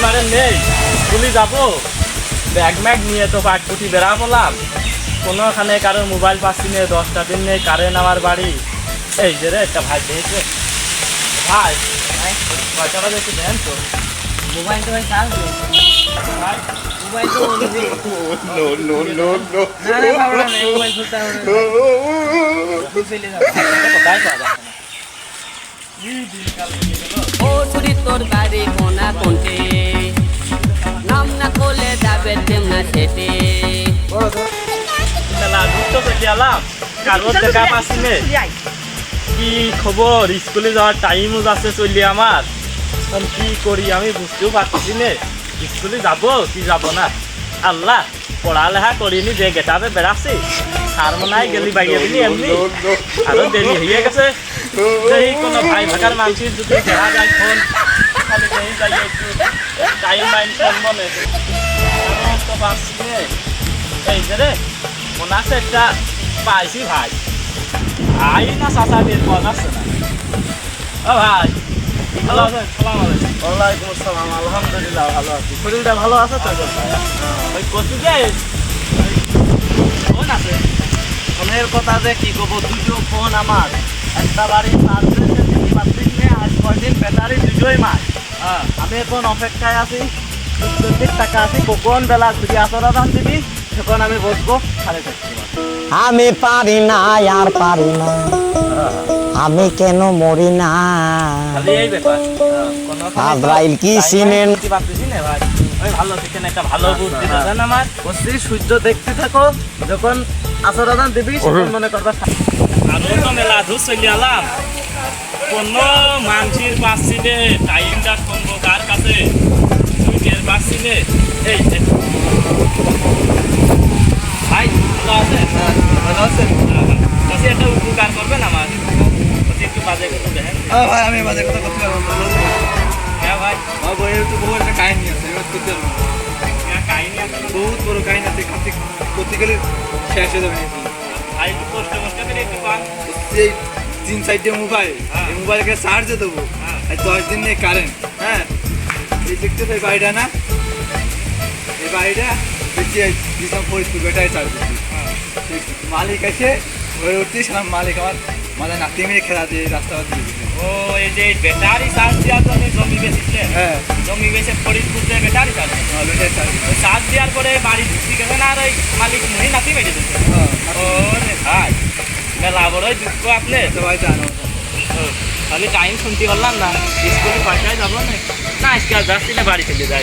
মারে নেই, স্কুলে যাবো, ব্যাগ ম্যাগ নিয়ে তো পাটকুটি বেড়া বললাম, কোনোখানে কারোর মোবাইল পাচ্ছি না, 10টা দিন নেই কারেন্ট আমার বাড়ি। এই যে রে একটা ভাই দেখছে ভাই, পয়সাটা একটু দেন তো। মোবাইল তো ভাই চার্জ নেই ভাই মোবাইল তো না রে বাবা না মোবাইল খুলতে হবে ফেলে যাবে কোথায় পাওয়া যাচ্ছে না। এই দিনকাল নিয়ে গেল। ও ছুরি তোর বাড়ি কোনা কোনতে নাম না করলে যাবে তেমনা সেটে মেলা ঘুরতে চলে এলাম, কারোর দেখা পাচ্ছি না। কি খবর, স্কুলে যাওয়ার টাইমও যাচ্ছে চলি আমার, এখন কি করি আমি বুঝতেও পারছি না, স্কুলে যাবো কি যাব না। আল্লাহ, পড়ালেখা করিনি যে গেটাবে বেড়াচ্ছি, সার মনায় গেলি বাইরে দিলি এমনি আরো দেরি হয়ে গেছে। এই কোনো ভাই ভাগার মানুষের যদি দেখা যায় ফোন, খালি দেরি যাই একটু টাইম মাইন ফোন মনে তো পাচ্ছি না। এই যে রে মনে আছে একটা পাইছি ভাই, ভাই না চাচা বের পাওয়া যাচ্ছে না। ও ভাই ভালো আছেন? সালাম আলাইকুম। ওয়ালাইকুম আসসালাম আলহামদুলিল্লাহ ভালো আছি শরীরটা ভালো আছে তো ওই কচু যে ফোন আছে, ফোনের কথা যে কি করবো দুটো ফোন আমার একটা বাড়ি পাঁচ দিন আর 6 দিন ব্যাটারি দুটোই মার হ্যাঁ আমি এখন অপেক্ষায় আছি 40 টাকা আছি কখন বেলা যদি আসরা দাম দিবি তখন আমি বসবো সাড়ে 4 আমি পারি না আর পারি না, আমি কেন মরি না। খালি এই ব্যাপার। আজরাইল কি চিনেন? পাচ্ছি না ভাই, ওই ভালো থেকে একটা ভালো বুদ্ধি দেন আমার। বসছি সূর্য দেখতে থাকো যখন আসরা দাম দিবি তখন মনে করবা আরো তো মেলা ধূর চলে এলাম, কোনো মানুষের পাচ্ছি নে, টাইমটা কমবো কার কাছে সুইটের পাচ্ছি নে। এই যে ভাই ভালো আছেন? ভালো আছেন বলছি একটা উপকার করবেন আমার, বলছি একটু বাজে কথা দেখেন। ভাই আমি বাজে কথা করতে পারবো না হ্যাঁ ভাই, আমার বইয়ের তো বহু একটা কাহিনী আছে এবার করতে পারবো না। কাহিনী আছে তো। বহুত বড় কাহিনী আছে খাতে করতে গেলে শেষ হয়ে যাবে নাকি ভাই একটু কষ্ট কষ্ট করে একটু পান। এই 3-4টে মোবাইল এই মোবাইলকে চার্জে দেবো আর 10 দিন নেই কারেন্ট হ্যাঁ এই দেখতে এই বাড়িটা না এই বাড়িটা দেখছি দিশা ফরিদপুর বেটায় চার্জ দিচ্ছি মালিক এসে ওই উঠতে সেরকম মালিক আমার মাঝে নাতি মেরে খেলা দিয়ে রাস্তা দিয়ে দিচ্ছে ও এই যে ব্যাটারি চার্জ দেওয়ার জন্য জমি বেচেছিলেন, হ্যাঁ জমি বেচে ফরিদপুরে ব্যাটারি চার্জ বেটায় চার্জ ওই চার্জ দেওয়ার পরে বাড়ি ঢুকতে গেছে না, আর ওই মালিক মহি নাতি মেরে দিচ্ছে। ও রে ভাই, মেলা বড়ই দুঃখ আপনি। সবাই জানো খালি টাইম শুনতে পারলাম না, স্কুলে পাঠায় যাবো না, না আজকে আর যাচ্ছি না, বাড়ি চলে যাই।